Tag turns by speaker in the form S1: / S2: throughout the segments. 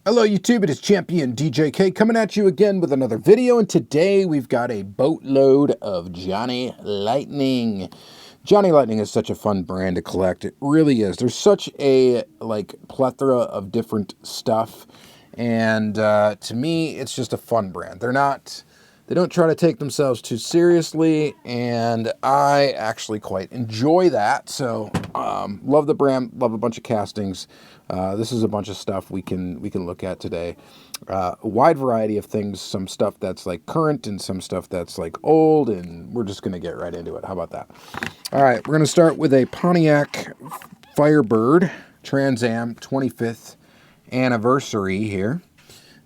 S1: Hello YouTube, it is Champion DJK coming at you again with another video, and today we've got a boatload of Johnny Lightning. Johnny Lightning is such a fun brand to collect. It really is. There's such a plethora of different stuff, and to me it's just a fun brand. They don't try to take themselves too seriously, and I actually quite enjoy that. So love the brand, love a bunch of castings. This is a bunch of stuff we can look at today. A wide variety of things, some stuff that's like current and some stuff that's like old, and we're just going to get right into it. How about that? All right, we're going to start with a Pontiac Firebird Trans Am 25th anniversary here.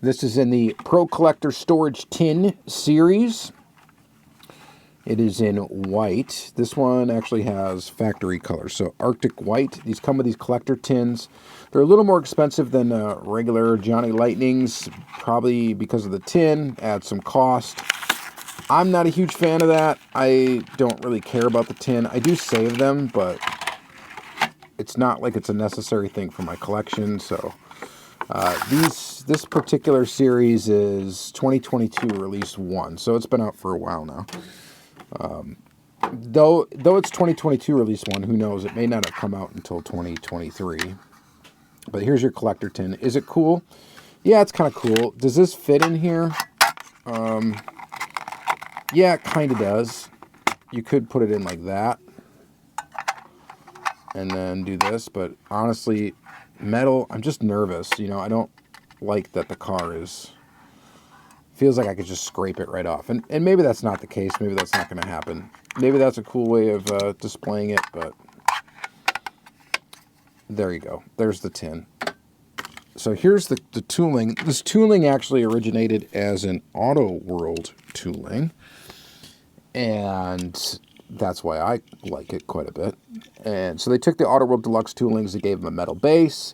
S1: This is in the Pro Collector Storage Tin series. It is in white. This one actually has factory colors, so Arctic white. These come with these collector tins. They're a little more expensive than regular Johnny Lightnings, probably because of the tin, adds some cost. I'm not a huge fan of that. I don't really care about the tin. I do save them, but it's not like it's a necessary thing for my collection, so... This particular series is 2022 release 1, so it's been out for a while now. Though it's 2022 release 1, who knows? It may not have come out until 2023. But here's your collector tin. Is it cool? Yeah, it's kind of cool. Does this fit in here? Yeah, it kind of does. You could put it in like that and then do this, but honestly... metal, I'm just nervous, you know. I don't like that the car feels like I could just scrape it right off, and maybe that's not the case. Maybe that's not going to happen. Maybe that's a cool way of displaying it, but there you go. There's the tin. So here's the tooling. This tooling actually originated as an Auto World tooling, and that's why I like it quite a bit. And so they took the Auto World Deluxe toolings, they gave them a metal base.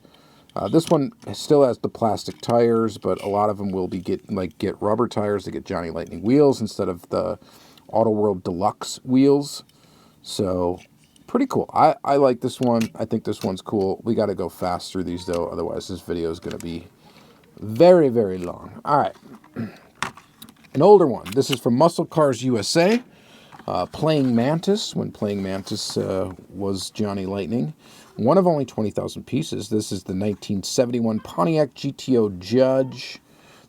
S1: This one still has the plastic tires, but a lot of them will be get rubber tires to get Johnny Lightning wheels instead of the Auto World Deluxe wheels. So pretty cool. I like this one. I think this one's cool. We got to go fast through these though, otherwise this video is going to be very, very long. All right. An older one. This is from Muscle Cars USA. Playing Mantis, when Playing Mantis was Johnny Lightning. One of only 20,000 pieces. This is the 1971 Pontiac GTO Judge.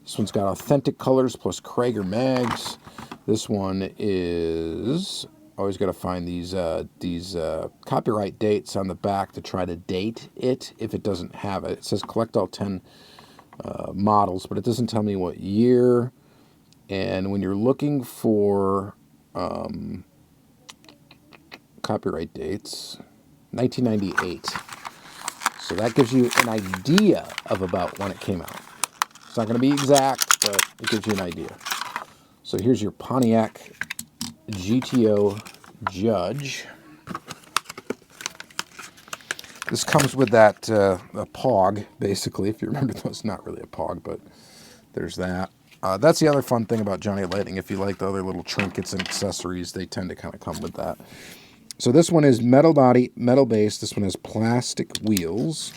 S1: This one's got authentic colors plus Krager mags. This one is... always got to find these copyright dates on the back to try to date it if it doesn't have it. It says collect all 10 models, but it doesn't tell me what year. And when you're looking for... copyright dates, 1998. So that gives you an idea of about when it came out. It's not going to be exact, but it gives you an idea. So here's your Pontiac GTO Judge. This comes with that a POG, basically, if you remember. It's not really a POG, but there's that. That's the other fun thing about Johnny Lightning. If you like the other little trinkets and accessories, they tend to kind of come with that. So this one is metal body, metal base. This one has plastic wheels.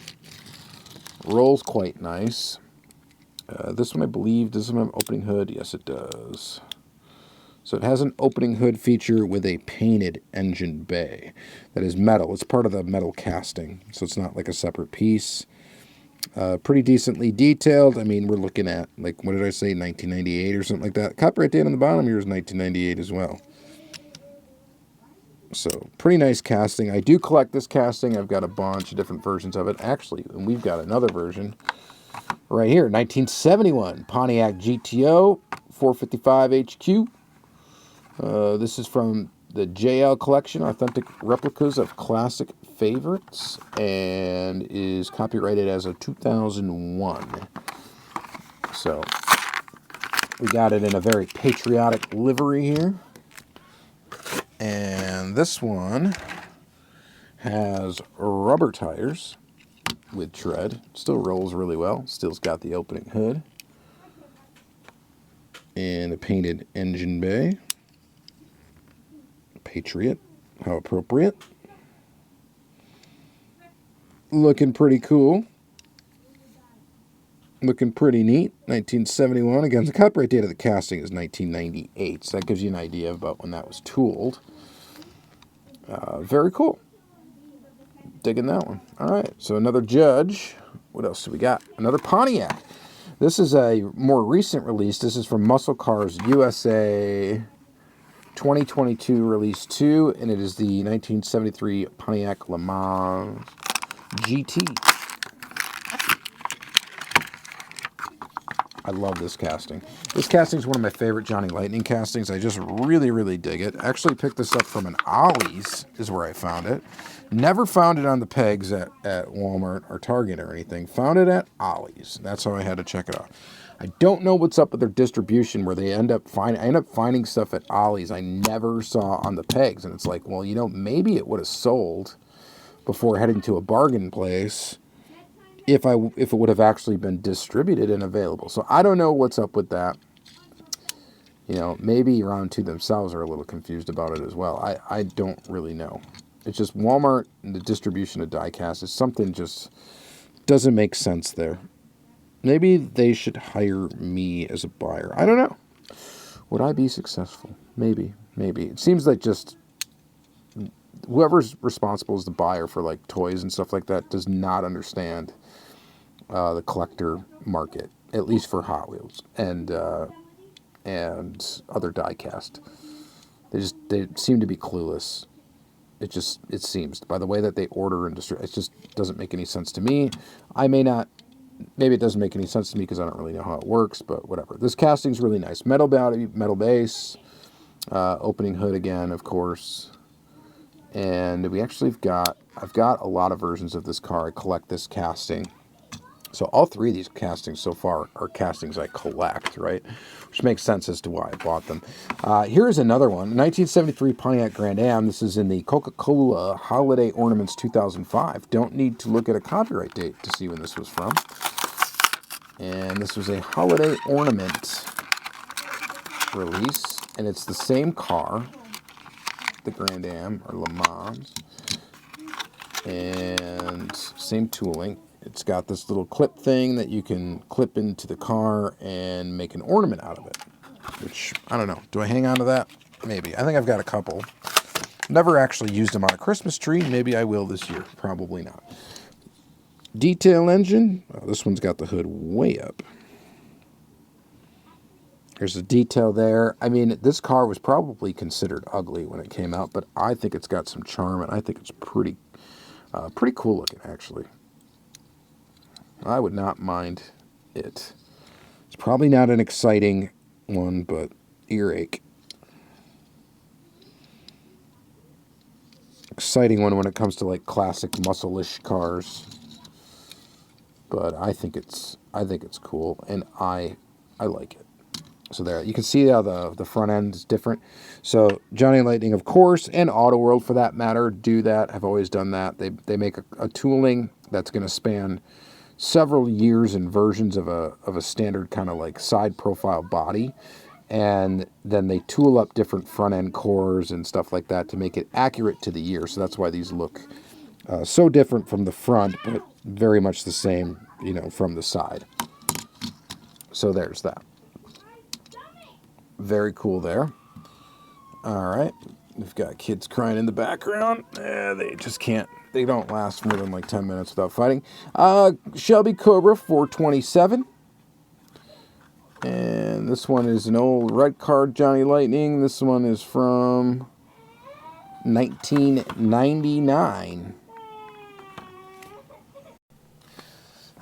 S1: Rolls quite nice. This one, I believe, does it have an opening hood? Yes, it does. So it has an opening hood feature with a painted engine bay. That is metal. It's part of the metal casting, so it's not like a separate piece. Pretty decently detailed. I mean, we're looking at, like, what did I say, 1998 or something like that. Copyright date on the bottom here is 1998 as well. So, pretty nice casting. I do collect this casting. I've got a bunch of different versions of it. Actually, and we've got another version right here, 1971 Pontiac GTO 455 HQ. This is from the JL collection, authentic replicas of classic favorites, and is copyrighted as a 2001. So we got it in a very patriotic livery here. And this one has rubber tires with tread. Still rolls really well. Still's got the opening hood. And a painted engine bay. Patriot. How appropriate. Looking pretty cool. Looking pretty neat. 1971. Again, the copyright date of the casting is 1998, so that gives you an idea about when that was tooled. Very cool. Digging that one. All right, so another Judge. What else do we got? Another Pontiac. This is a more recent release. This is from Muscle Cars USA 2022 Release 2, and it is the 1973 Pontiac LeMans GT. I love this casting. This casting is one of my favorite Johnny Lightning castings. I just really, really dig it. Actually picked this up from an Ollie's is where I found it. Never found it on the pegs at Walmart or Target or anything. Found it at Ollie's. That's how I had to check it out. I don't know what's up with their distribution where they end up finding stuff at Ollie's I never saw on the pegs. And it's like, well, you know, maybe it would have sold before heading to a bargain place if it would have actually been distributed and available. So I don't know what's up with that. You know, maybe Round 2 themselves are a little confused about it as well. I don't really know. It's just Walmart and the distribution of Diecast is something just doesn't make sense there. Maybe they should hire me as a buyer. I don't know. Would I be successful? Maybe. It seems like just whoever's responsible as the buyer for like toys and stuff like that does not understand the collector market, at least for Hot Wheels and other diecast. They seem to be clueless. It seems by the way that they order and distribute, it just doesn't make any sense to me. Maybe it doesn't make any sense to me because I don't really know how it works, but whatever. This casting's really nice. Metal body, metal base, opening hood again, of course. And I've got a lot of versions of this car. I collect this casting. So all three of these castings so far are castings I collect, right? Which makes sense as to why I bought them. Here's another one, 1973 Pontiac Grand Am. This is in the Coca-Cola Holiday Ornaments 2005. Don't need to look at a copyright date to see when this was from. And this was a holiday ornament release, and it's the same car, the Grand Am or Le Mans, and same tooling. It's got this little clip thing that you can clip into the car and make an ornament out of it, which, I don't know. Do I hang on to that? Maybe. I think I've got a couple. Never actually used them on a Christmas tree. Maybe I will this year. Probably not. Detail engine. Oh, this one's got the hood way up. There's a detail there. I mean, this car was probably considered ugly when it came out, but I think it's got some charm, and I think it's pretty cool looking, actually. I would not mind it. It's probably not an exciting one, but earache. Exciting one when it comes to like classic muscle-ish cars. But I think it's cool, and I like it. So there, you can see how the front end is different. So Johnny Lightning, of course, and Auto World for that matter, do that. Have always done that. They make a tooling that's going to span several years and versions of a standard kind of like side profile body, and then they tool up different front end cores and stuff like that to make it accurate to the year. So that's why these look so different from the front, but very much the same, you know, from the side. So there's that. Very cool there. All right, we've got kids crying in the background. They just can't. They don't last more than like 10 minutes without fighting. Shelby Cobra 427. And this one is an old red card Johnny Lightning. This one is from 1999.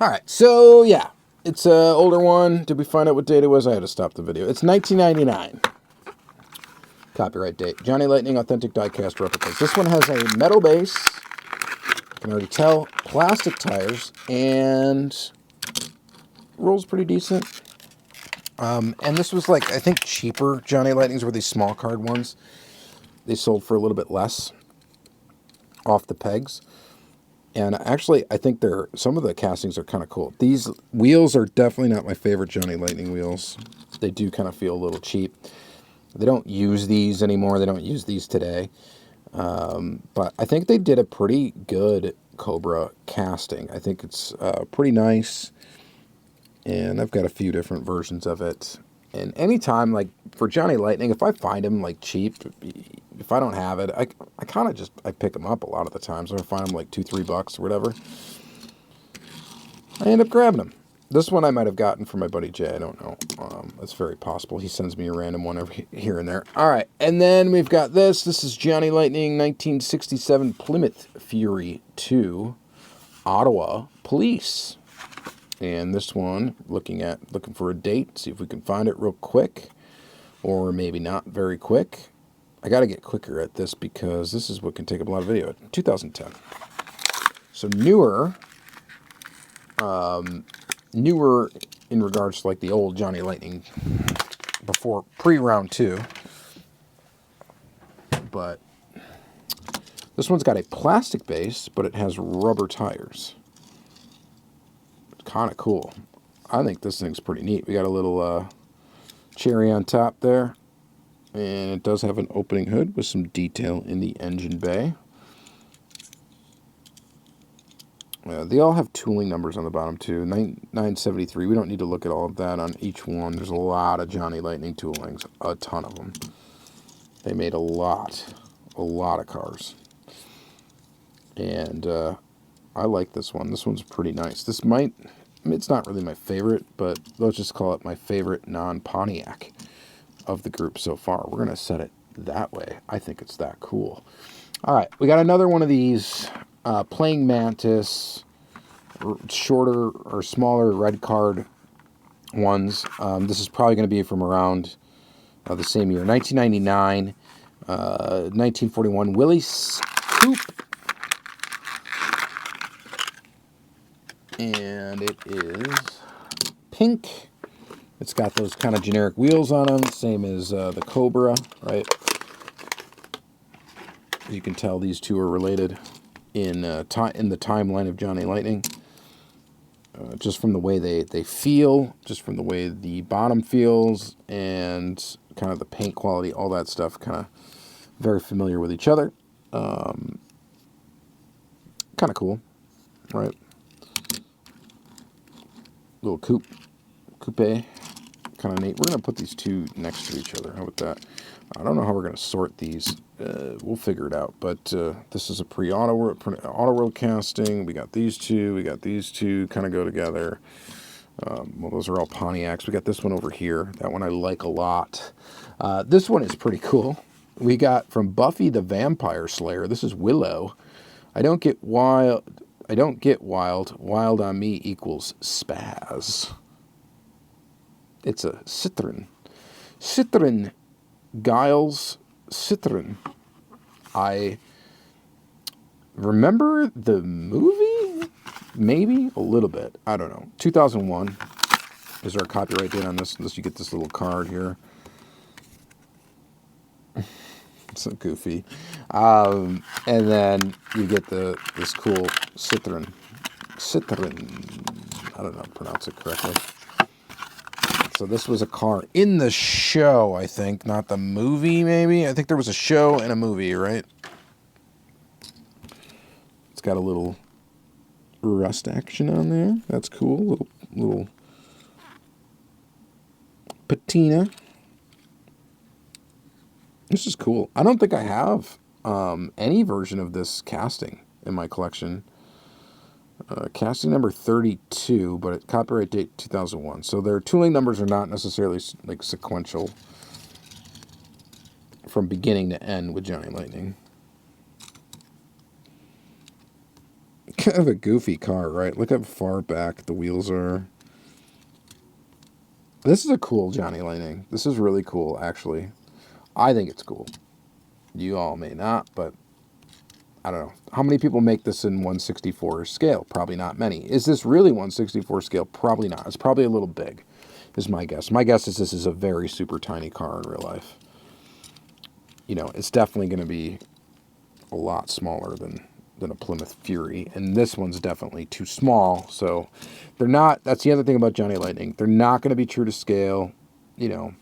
S1: All right, so yeah, it's an older one. Did we find out what date it was? I had to stop the video. It's 1999. Copyright date. Johnny Lightning Authentic Diecast Replicas. This one has a metal base. You can already tell. Plastic tires. And rolls pretty decent. And this was like, I think, cheaper. Johnny Lightnings were these small card ones. They sold for a little bit less off the pegs. And actually, I think some of the castings are kind of cool. These wheels are definitely not my favorite Johnny Lightning wheels. They do kind of feel a little cheap. They don't use these anymore. They don't use these today. But I think they did a pretty good Cobra casting. I think it's pretty nice. And I've got a few different versions of it. And anytime, like, for Johnny Lightning, if I find him, like, cheap, if I don't have it, I kind of just, I pick them up a lot of the times. If I find them, like, $2-3 or whatever, I end up grabbing them. This one I might have gotten from my buddy Jay. I don't know. That's very possible. He sends me a random one over here and there. All right. And then we've got this. This is Johnny Lightning 1967 Plymouth Fury 2 Ottawa Police. And this one, looking for a date, see if we can find it real quick. Or maybe not very quick. I got to get quicker at this because this is what can take up a lot of video. 2010. So newer in regards to like the old Johnny Lightning before pre-round 2. But this one's got a plastic base, but it has rubber tires. Kind of cool. I think this thing's pretty neat. We got a little cherry on top there. And it does have an opening hood with some detail in the engine bay. They all have tooling numbers on the bottom too. 973. We don't need to look at all of that on each one. There's a lot of Johnny Lightning toolings. A ton of them. They made a lot of cars. And I like this one. This one's pretty nice. This might, I mean, it's not really my favorite, but let's just call it my favorite non-Pontiac of the group so far. We're going to set it that way. I think it's that cool. All right, we got another one of these Playing Mantis, shorter or smaller red card ones. This is probably going to be from around the same year, 1999, 1941 Willie's Coupe. And it is pink. It's got those kind of generic wheels on them, same as the Cobra, right? As you can tell, these two are related in the timeline of Johnny Lightning. Just from the way they feel, just from the way the bottom feels, and kind of the paint quality, all that stuff, kind of very familiar with each other. Kind of cool, right? Little coupe, kind of neat. We're going to put these two next to each other. How about that? I don't know how we're going to sort these. We'll figure it out. But this is a auto world casting. We got these two. Kind of go together. Well, those are all Pontiacs. We got this one over here. That one I like a lot. This one is pretty cool. We got from Buffy the Vampire Slayer. This is Willow. I don't get wild. Wild on me equals spaz. It's a Citroen. Giles Citroen. I remember the movie? Maybe a little bit. I don't know. 2001 is our copyright date on this. Unless you get this little card here. So goofy. And then you get this cool Citroen. I don't know how to pronounce it correctly. So this was a car in the show, I think, not the movie, maybe. I think there was a show and a movie, right? It's got a little rust action on there. That's cool. Little patina. This is cool. I don't think I have any version of this casting in my collection. Casting number 32, but copyright date 2001. So their tooling numbers are not necessarily like sequential from beginning to end with Johnny Lightning. Kind of a goofy car, right? Look how far back the wheels are. This is a cool Johnny Lightning. This is really cool, actually. I think it's cool. You all may not, but I don't know. How many people make this in 1/64 scale? Probably not many. Is this really 1/64 scale? Probably not. It's probably a little big, is my guess. My guess is this is a very super tiny car in real life. You know, it's definitely going to be a lot smaller than a Plymouth Fury. And this one's definitely too small. So they're not, that's the other thing about Johnny Lightning. They're not going to be true to scale. You know,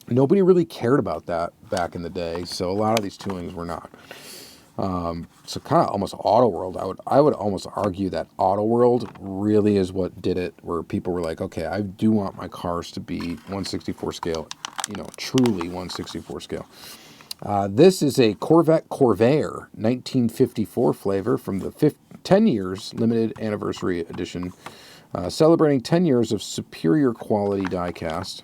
S1: nobody really cared about that back in the day. So a lot of these toolings were not. So kind of almost Auto World. I would almost argue that Auto World really is what did it, where people were like, okay, I do want my cars to be 1/64 scale, you know, truly 1/64 scale. This is a Corvette Corv 1954 flavor from the 10 years limited anniversary edition, celebrating 10 years of superior quality diecast,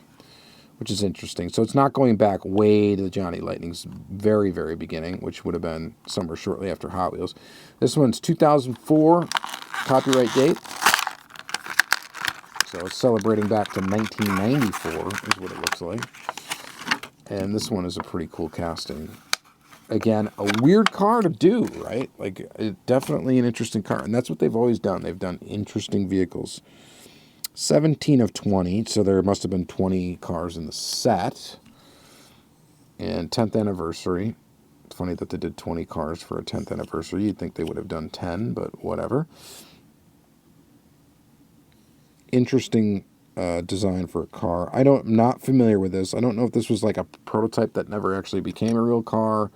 S1: which is interesting. So it's not going back way to the Johnny Lightning's very, very beginning, which would have been somewhere shortly after Hot Wheels. This one's 2004 copyright date. So it's celebrating back to 1994 is what it looks like. And this one is a pretty cool casting. Again, a weird car to do, right? Like, definitely an interesting car. And that's what they've always done. They've done interesting vehicles. 17 of 20, so there must have been 20 cars in the set. And 10th anniversary. It's funny that they did 20 cars for a 10th anniversary. You'd think they would have done 10, but whatever. Interesting design for a car. I'm not familiar with this. I don't know if this was like a prototype that never actually became a real car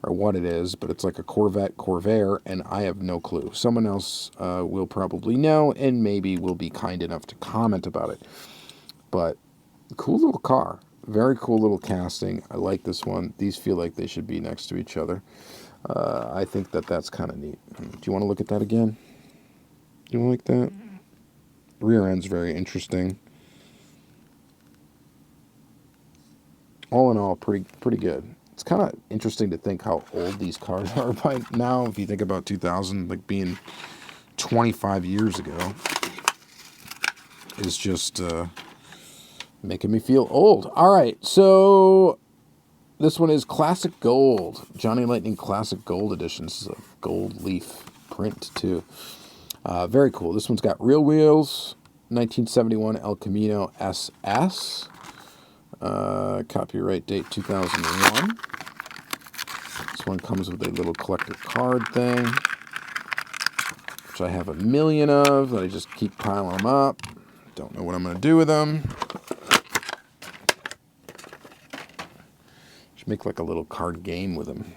S1: or what it is, but it's like a Corvette Corv, and I have no clue. Someone else will probably know and maybe will be kind enough to comment about it. But cool little car. Very cool little casting. I like this one. These feel like they should be next to each other. I think that that's kind of neat. Do you want to look at that again? You like that? Rear end's very interesting. All in all, pretty good. It's kind of interesting to think how old these cars are by now. If you think about 2000, like being 25 years ago, is just making me feel old. All right, so this one is Classic Gold. Johnny Lightning Classic Gold Edition. This is a gold leaf print, too. Very cool. This one's got real wheels. 1971 El Camino SS. Copyright date 2001. This one comes with a little collector card thing, which I have a million of that I just keep piling them up. Don't know what I'm going to do with them. Should make like a little card game with them.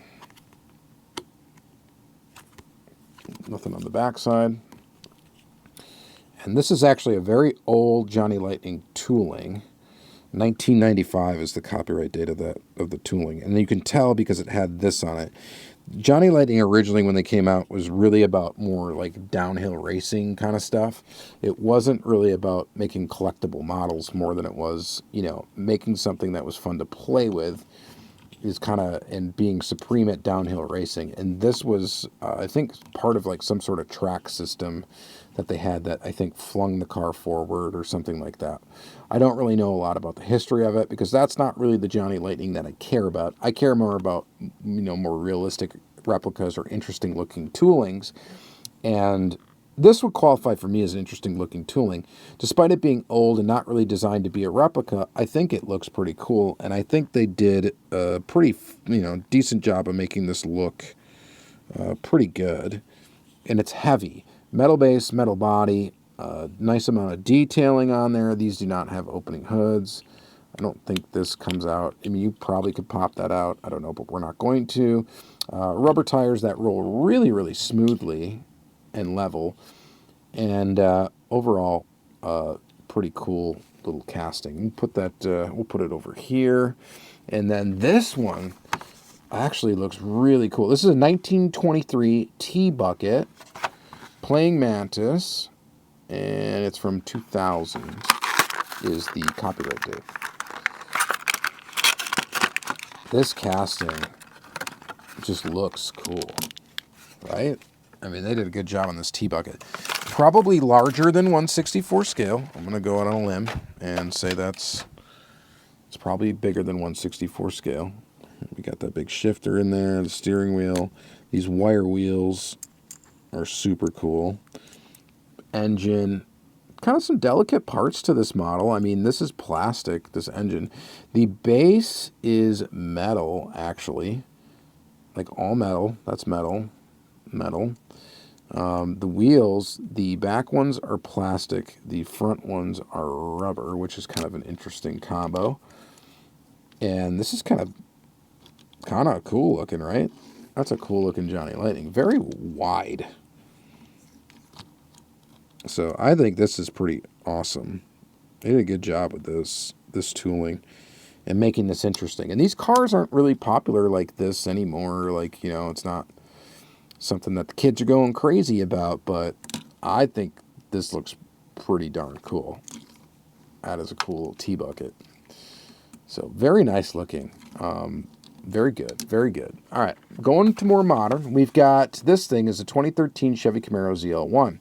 S1: Nothing on the backside. And this is actually a very old Johnny Lightning tooling. 1995 is the copyright date of the tooling, and you can tell because it had this on it. Johnny Lightning originally, when they came out, was really about more like downhill racing kind of stuff. It wasn't really about making collectible models more than it was, you know, making something that was fun to play with, is kind of, and being supreme at downhill racing. And this was, I think, part of like some sort of track system that they had that I think flung the car forward or something like that. I don't really know a lot about the history of it because that's not really the Johnny Lightning that I care about. I care more about, you know, more realistic replicas or interesting looking toolings. And this would qualify for me as an interesting looking tooling. Despite it being old and not really designed to be a replica, I think it looks pretty cool. And I think they did a pretty, you know, decent job of making this look pretty good. And it's heavy. Metal base, metal body, nice amount of detailing on there. These do not have opening hoods. I don't think this comes out. I mean, you probably could pop that out. I don't know, but we're not going to. Rubber tires that roll really, really smoothly and level. And overall, pretty cool little casting. We'll put that. We'll put it over here. And then this one actually looks really cool. This is a 1923 T-Bucket. Playing Mantis, and it's from 2000 is the copyright date. This casting just looks cool, right? I mean, they did a good job on this T-Bucket. Probably larger than 1/64 scale. I'm going to go out on a limb and say it's probably bigger than 1/64 scale. We got that big shifter in there, the steering wheel. These wire wheels are super cool. Engine, kind of some delicate parts to this model. I mean, this is plastic, this engine. The base is metal, actually. Like all metal. That's metal. Metal. The wheels, the back ones are plastic. The front ones are rubber, which is kind of an interesting combo. And this is kind of cool looking, right? That's a cool looking Johnny Lightning. Very wide. So I think this is pretty awesome. They did a good job with this tooling and making this interesting. And these cars aren't really popular like this anymore. Like, you know, it's not something that the kids are going crazy about, but I think this looks pretty darn cool. That is a cool little T-bucket. So very nice looking. Very good. Very good. All right. Going to more modern. We've got this thing is a 2013 Chevy Camaro ZL1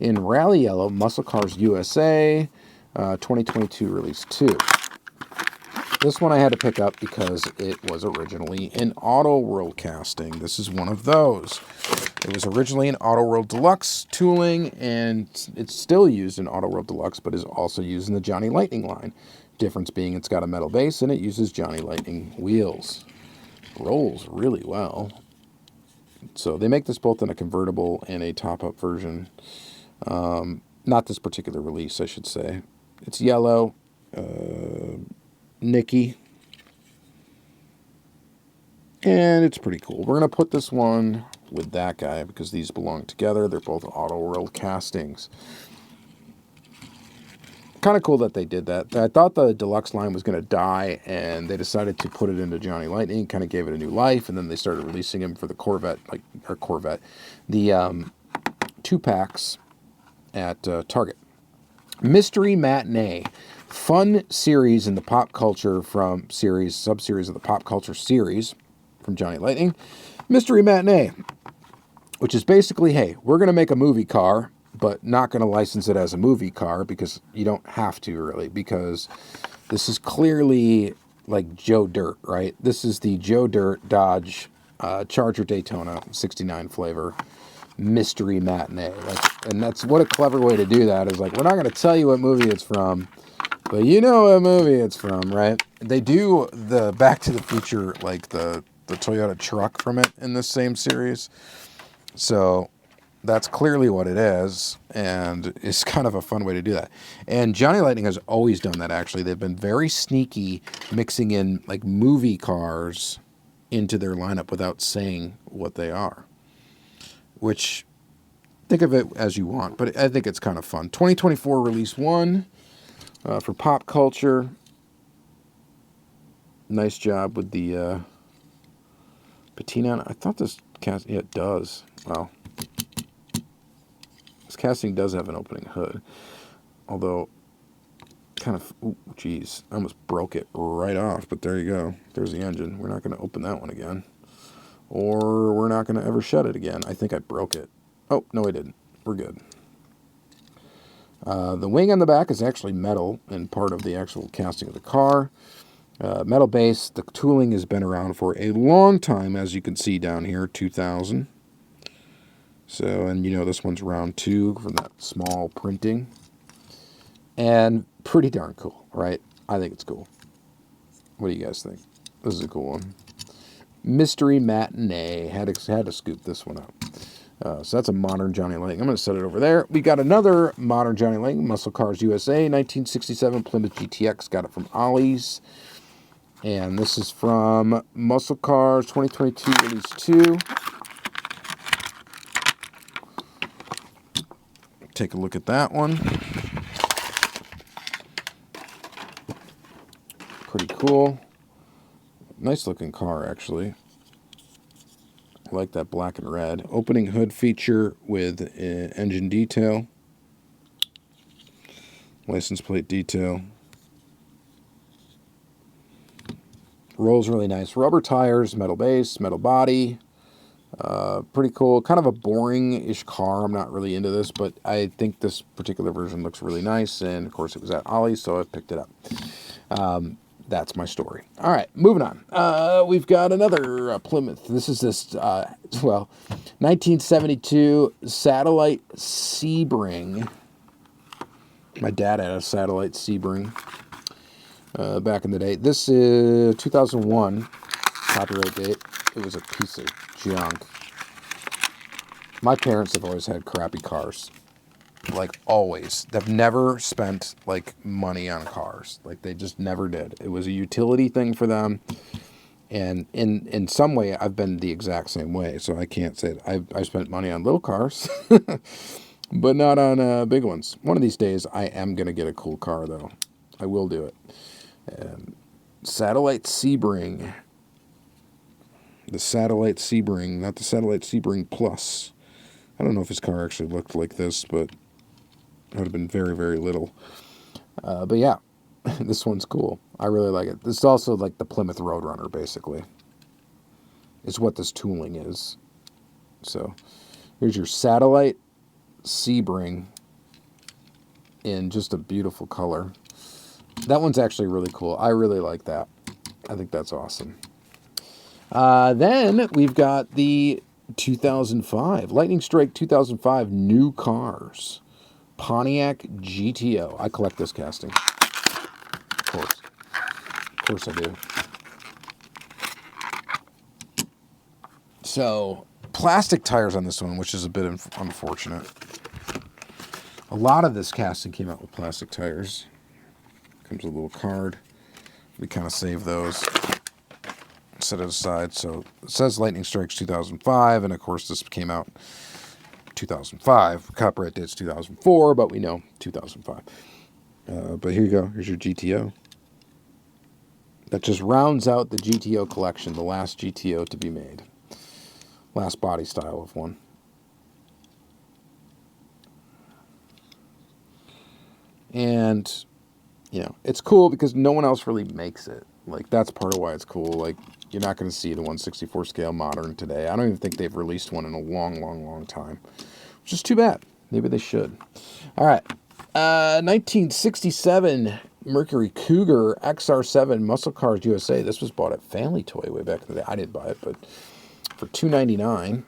S1: in Rally Yellow, Muscle Cars USA, 2022 release 2. This one I had to pick up because it was originally an Auto World casting. This is one of those. It was originally an Auto World Deluxe tooling, and it's still used in Auto World Deluxe, but is also used in the Johnny Lightning line. Difference being it's got a metal base and it uses Johnny Lightning wheels. Rolls really well. So they make this both in a convertible and a top-up version. Not this particular release, I should say. It's yellow. Nicky. And it's pretty cool. We're going to put this one with that guy because these belong together. They're both Auto World castings. Kind of cool that they did that. I thought the deluxe line was going to die, and they decided to put it into Johnny Lightning, kind of gave it a new life, and then they started releasing him for the Corvette, the 2-packs at Target. Mystery Matinee. Fun series in the pop culture sub-series of the pop culture series from Johnny Lightning. Mystery Matinee, which is basically, hey, we're going to make a movie car, but not going to license it as a movie car because you don't have to really, because this is clearly like Joe Dirt, right? This is the Joe Dirt Dodge Charger Daytona 69 flavor Mystery Matinee. And that's what a clever way to do that is, like, we're not going to tell you what movie it's from, but you know what movie it's from, right? They do the Back to the Future, like the Toyota truck from it in this same series. So that's clearly what it is, and it's kind of a fun way to do that. And Johnny Lightning has always done that, actually. They've been very sneaky, mixing in like movie cars into their lineup without saying what they are. Which, think of it as you want, but I think it's kind of fun. 2024 release 1 for pop culture. Nice job with the patina. I thought this cast, yeah, it does. Wow. This casting does have an opening hood. Although, kind of, ooh, geez, I almost broke it right off, but there you go. There's the engine. We're not going to open that one again. Or we're not going to ever shut it again. I think I broke it. Oh, no, I didn't. We're good. The wing on the back is actually metal and part of the actual casting of the car. Metal base. The tooling has been around for a long time, as you can see down here, 2000. So, and you know this one's round 2 from that small printing. And pretty darn cool, right? I think it's cool. What do you guys think? This is a cool one. Mystery Matinee. Had to scoop this one up. So that's a modern Johnny Lightning. I'm going to set it over there. We got another modern Johnny Lightning, Muscle Cars USA, 1967 Plymouth GTX. Got it from Ollie's. And this is from Muscle Cars 2022 release 2. Take a look at that one. Pretty cool. Nice looking car, actually. I like that black and red. Opening hood feature with engine detail. License plate detail. Rolls really nice. Rubber tires, metal base, metal body. Pretty cool. Kind of a boring-ish car. I'm not really into this, but I think this particular version looks really nice. And, of course, it was at Ollie's, so I picked it up. That's my story. All right, moving on. We've got another Plymouth. This is 1972 Satellite Sebring. My dad had a Satellite Sebring back in the day. This is 2001 copyright date. It was a piece of junk. My parents have always had crappy cars. Like, always. They've never spent, like, money on cars. Like, they just never did. It was a utility thing for them. And in some way, I've been the exact same way. So I can't say that I've spent money on little cars, but not on big ones. One of these days, I am going to get a cool car, though. I will do it. Satellite Sebring. The Satellite Sebring, not the Satellite Sebring Plus. I don't know if his car actually looked like this, but it would have been very, very little. But yeah, this one's cool. I really like it. This is also like the Plymouth Roadrunner, basically. Is what this tooling is. So here's your Satellite Sebring in just a beautiful color. That one's actually really cool. I really like that. I think that's awesome. Then we've got the 2005 Lightning Strike 2005 new cars. Pontiac GTO. I collect this casting. Of course I do. So, plastic tires on this one, which is a bit unfortunate. A lot of this casting came out with plastic tires. Comes with a little card. We kind of save those. Set it aside. So it says Lightning Strikes 2005, and of course this came out 2005. Copyright date's 2004, but we know 2005. But here you go. Here's your GTO. That just rounds out the GTO collection, the last GTO to be made. Last body style of one. And, you know, it's cool because no one else really makes it. Like, that's part of why it's cool. Like, you're not going to see the 1/64 scale modern today. I don't even think they've released one in a long time. Which is too bad. Maybe they should. All right. 1967 Mercury Cougar XR7 Muscle Cars USA. This was bought at Family Toy way back in the day. I didn't buy it, but for $2.99.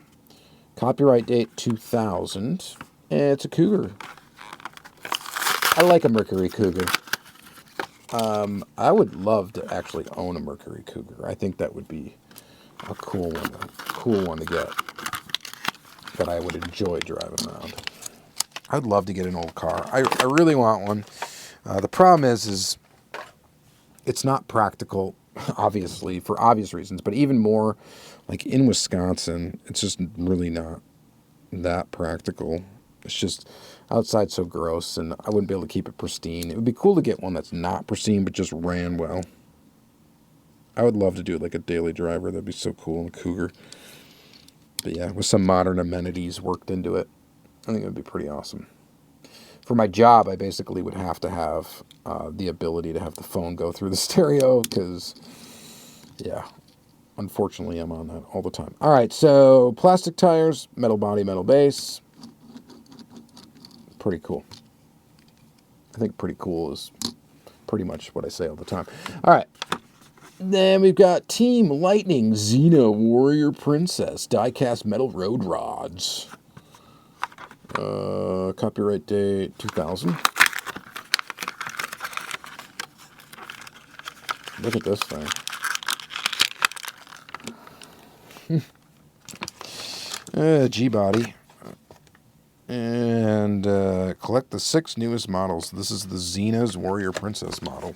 S1: Copyright date 2000. And it's a Cougar. I like a Mercury Cougar. I would love to actually own a Mercury Cougar. I think that would be a cool one to get. That I would enjoy driving around. I'd love to get an old car. I really want one. The problem is it's not practical, obviously, for obvious reasons, but even more, like in Wisconsin, it's just really not that practical. It's just outside so gross, and I wouldn't be able to keep it pristine. It would be cool to get one that's not pristine, but just ran well. I would love to do it like a daily driver. That'd be so cool in a Cougar. But yeah, with some modern amenities worked into it, I think it would be pretty awesome. For my job, I basically would have to have the ability to have the phone go through the stereo because, yeah, unfortunately, I'm on that all the time. All right, so plastic tires, metal body, metal base. Pretty cool. I think pretty cool is pretty much what I say all the time. All right. Then we've got Team Lightning Zena Warrior Princess Diecast Metal Road Rods. Copyright date 2000. Look at this thing. G-body. And collect the 6 newest models. This is the Zena's Warrior Princess model.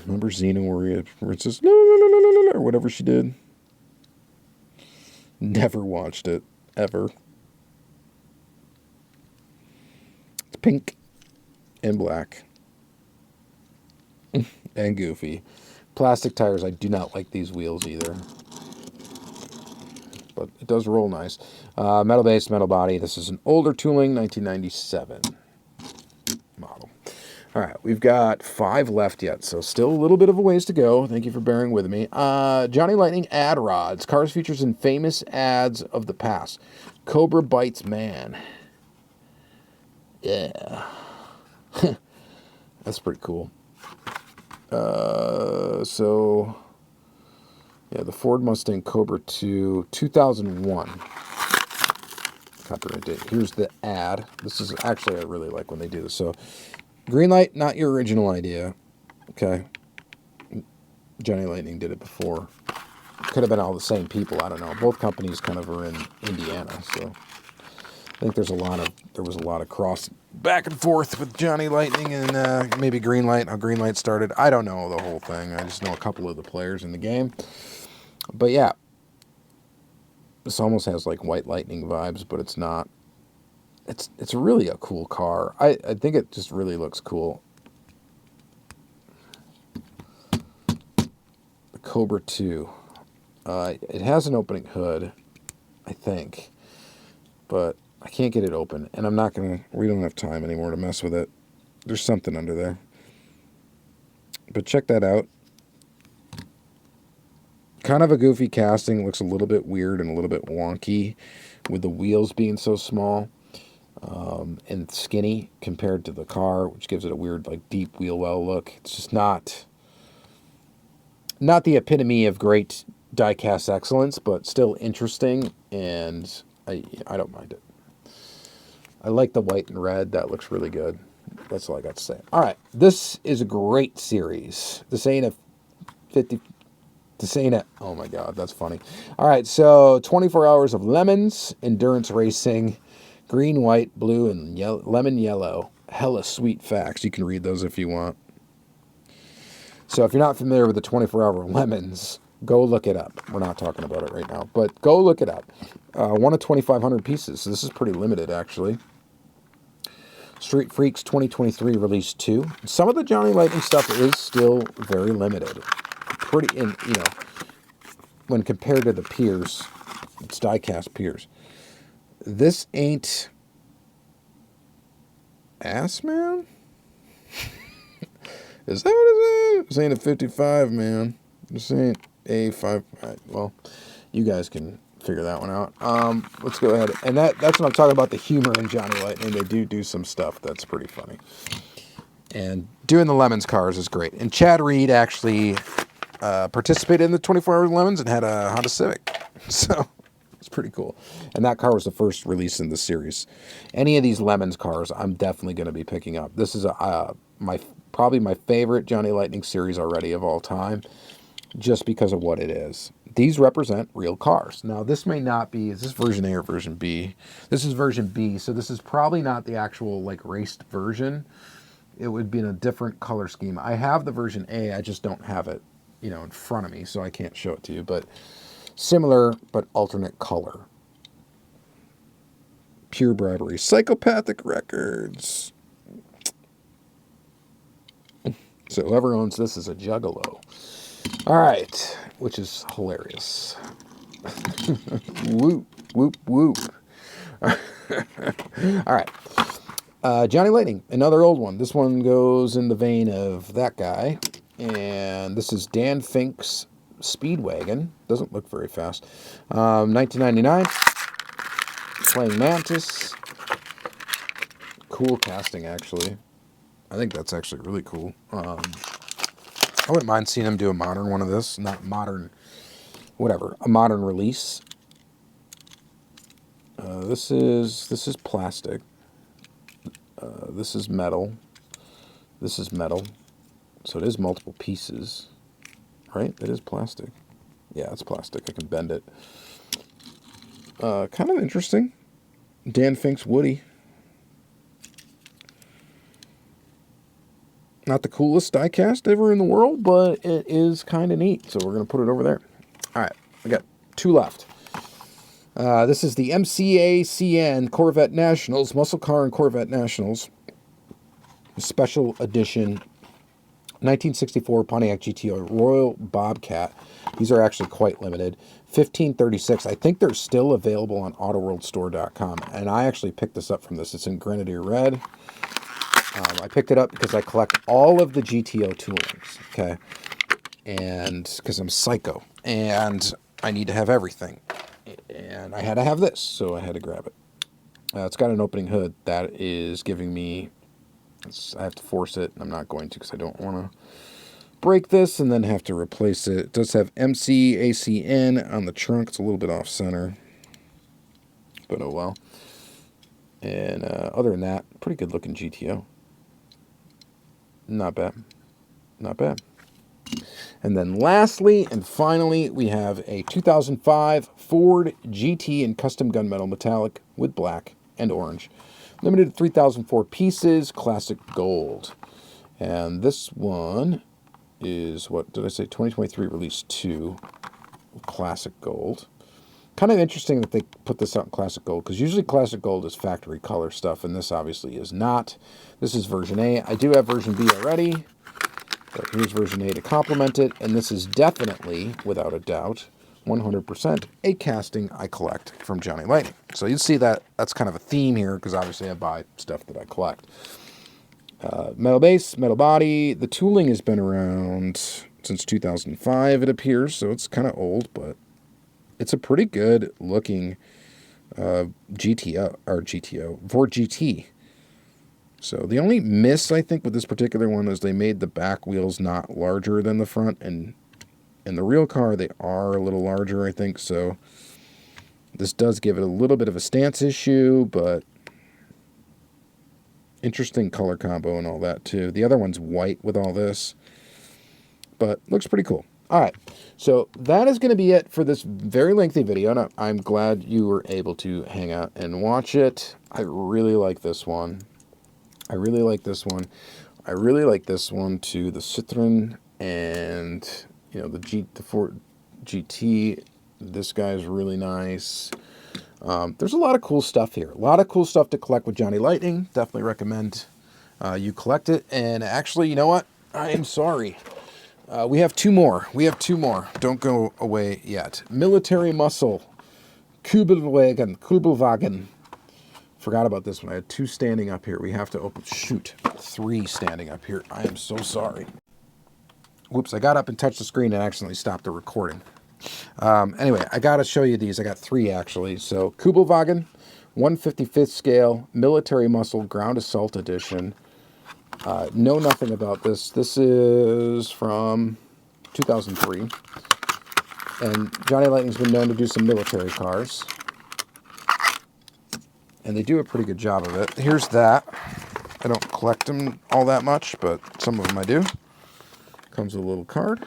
S1: Remember Zena Warrior Princess? No, or whatever she did. Never watched it, ever. It's pink and black. And goofy. Plastic tires, I do not like these wheels either. But it does roll nice. Metal base, metal body. This is an older tooling, 1997 model. All right, we've got 5 left yet, so still a little bit of a ways to go. Thank you for bearing with me. Johnny Lightning ad rods. Cars features in famous ads of the past. Cobra bites man. Yeah. That's pretty cool. So... yeah, the Ford Mustang Cobra II, 2001. Copyright date. Here's the ad. This is actually, I really like when they do this. So, green light, not your original idea. Okay. Johnny Lightning did it before. Could have been all the same people. I don't know. Both companies kind of are in Indiana. So, I think there was a lot of cross back and forth with Johnny Lightning and maybe Greenlight, how Greenlight started. I don't know the whole thing. I just know a couple of the players in the game. But yeah, this almost has like White Lightning vibes, but it's not. It's really a cool car. I think it just really looks cool. The Cobra II. It has an opening hood, I think, but I can't get it open, and we don't have time anymore to mess with it. There's something under there. But check that out. Kind of a goofy casting. Looks a little bit weird and a little bit wonky with the wheels being so small and skinny compared to the car, which gives it a weird, like, deep wheel well look. It's just not the epitome of great diecast excellence, but still interesting, and I don't mind it. I like the white and red. That looks really good. That's all I got to say. All right, this is a great series. This ain't oh my God, that's funny. All right, so 24 hours of lemons, endurance racing, green, white, blue, and lemon yellow. Hella sweet facts. You can read those if you want. So if you're not familiar with the 24-hour lemons, go look it up. We're not talking about it right now, but go look it up. One of 2,500 pieces. So this is pretty limited, actually. Street Freaks 2023 Release 2. Some of the Johnny Lightning stuff is still very limited. When compared to the peers, it's diecast peers. This ain't ass, man? Is that what it is? This ain't a 55, man. This ain't a 5. Right, well, you guys can figure that one out. Let's go ahead. And that's what I'm talking about, the humor in Johnny Lightning. They do some stuff that's pretty funny. And doing the Lemons cars is great. And Chad Reed actually participated in the 24-hour Lemons and had a Honda Civic. So it's pretty cool. And that car was the first release in the series. Any of these Lemons cars, I'm definitely going to be picking up. This is probably my favorite Johnny Lightning series already of all time, just because of what it is. These represent real cars. Now, this may not be, is this version A or version B? This is version B, so this is probably not the actual, like, raced version. It would be in a different color scheme. I have the version A, I just don't have it, in front of me, so I can't show it to you, but similar, but alternate color. Pure bribery. Psychopathic Records. So whoever owns this is a juggalo. All right, which is hilarious. Whoop, whoop, whoop. All right. Johnny Lightning, another old one. This one goes in the vein of that guy. And this is Dan Fink's Speedwagon. Doesn't look very fast. 1999. Playing Mantis. Cool casting, actually. I think that's actually really cool. I wouldn't mind seeing him do a modern one of this. Not modern, whatever. A modern release. This is plastic. This is metal. This is metal. So it is multiple pieces. Right? It is plastic. Yeah, it's plastic. I can bend it. Kind of interesting. Danfin Woody. Not the coolest diecast ever in the world, but it is kind of neat. So we're going to put it over there. All right. I got two left. This is the MCACN Corvette Nationals, Muscle Car and Corvette Nationals. Special edition 1964 Pontiac GTO Royal Bobcat. These are actually quite limited. 1536. I think they're still available on autoworldstore.com. And I actually picked this up from this. It's in Grenadier Red. I picked it up because I collect all of the GTO toolings, okay? And because I'm psycho. And I need to have everything. And I had to have this, so I had to grab it. It's got an opening hood. That is giving me... I have to force it. I'm not going to because I don't want to break this and then have to replace it. It does have MCACN on the trunk. It's a little bit off center. But oh well. And other than that, pretty good looking GTO. Not bad. Not bad. And then lastly and finally, we have a 2005 Ford GT in custom gunmetal metallic with black and orange. Limited to 3,004 pieces, classic gold. And this one is, what did I say, 2023 release 2, classic gold. Kind of interesting that they put this out in classic gold, because usually classic gold is factory color stuff, and this obviously is not. This is version A. I do have version B already, but here's version A to complement it, and this is definitely, without a doubt, 100% a casting I collect from Johnny Lightning. So you see that that's kind of a theme here, because obviously I buy stuff that I collect. Metal base, metal body. The tooling has been around since 2005, it appears, so it's kind of old, but it's a pretty good looking GTO, Ford GT. So the only miss, I think, with this particular one is they made the back wheels not larger than the front, and in the real car they are a little larger, I think, so this does give it a little bit of a stance issue, but interesting color combo and all that too. The other one's white with all this, but looks pretty cool. All right, so that is going to be it for this very lengthy video, and I'm glad you were able to hang out and watch it. I really like this one. I really like this one. I really like this one too. The Citroen and, you know, the Ford GT. This guy's really nice. There's a lot of cool stuff here. A lot of cool stuff to collect with Johnny Lightning. Definitely recommend you collect it. And actually, you know what? I am sorry. We have two more. Don't go away yet. Military Muscle. Kubelwagen. Forgot about this one. I had 2 standing up here. We have to open. Shoot. 3 standing up here. I am so sorry. Whoops, I got up and touched the screen and accidentally stopped the recording. Anyway, I got to show you these. I got 3 actually. So, Kubelwagen, 1/55th scale, Military Muscle, Ground Assault Edition. Know nothing about this. This is from 2003. And Johnny Lightning's been known to do some military cars. And they do a pretty good job of it. Here's that. I don't collect them all that much, but some of them I do. Comes with a little card.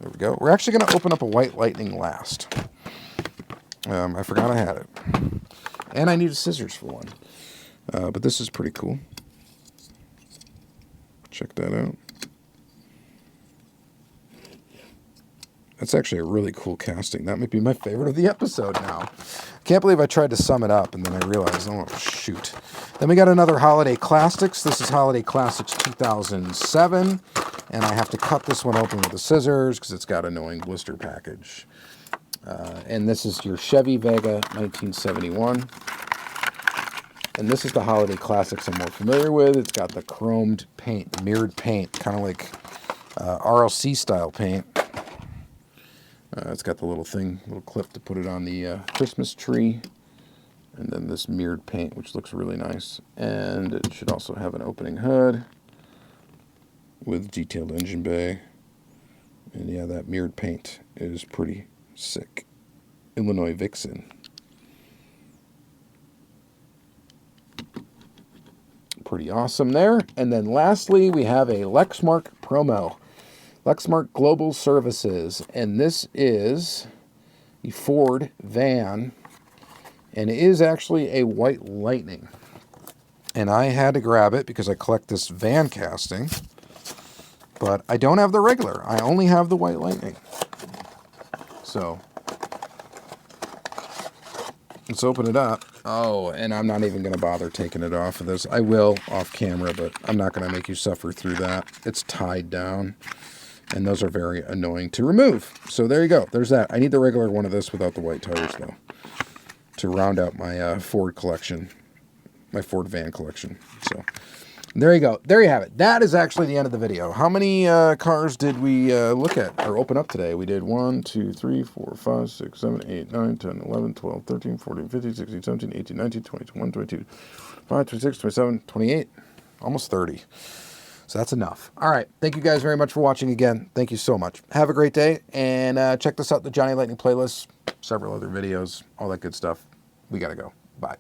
S1: There we go. We're actually going to open up a White Lightning last. I forgot I had it. And I needed scissors for one. But this is pretty cool. Check that out. That's actually a really cool casting. That might be my favorite of the episode now. Can't believe I tried to sum it up and then I realized, oh shoot. Then we got another Holiday Classics. This is Holiday Classics 2007. And I have to cut this one open with the scissors because it's got an annoying blister package. And this is your Chevy Vega 1971. And this is the Holiday Classics I'm more familiar with. It's got the chromed paint, mirrored paint, kind of like RLC style paint. It's got the little clip to put it on the Christmas tree. And then this mirrored paint, which looks really nice. And it should also have an opening hood with detailed engine bay. And yeah, that mirrored paint is pretty sick. Illinois Vixen. Pretty awesome there. And then lastly, we have a Lexmark promo. Lexmark Global Services. And this is the Ford van. And it is actually a White Lightning. And I had to grab it because I collect this van casting. But I don't have the regular. I only have the White Lightning. So let's open it up. Oh, and I'm not even going to bother taking it off of this. I will off camera, but I'm not going to make you suffer through that. It's tied down. And those are very annoying to remove. So there you go. There's that. I need the regular one of this without the white tires, though, to round out my Ford collection, my Ford van collection. So there you go. There you have it. That is actually the end of the video. How many cars did we look at or open up today? We did 1, 2, 3, 4, 5, 6, 7, 8, 9, 10, 11, 12, 13, 14, 15, 16, 17, 18, 19, 20, 21, 22, 25, 26, 27, 28, almost 30. So that's enough. All right. Thank you guys very much for watching again. Thank you so much. Have a great day. And check this out, the Johnny Lightning playlist, several other videos, all that good stuff. We got to go. Bye.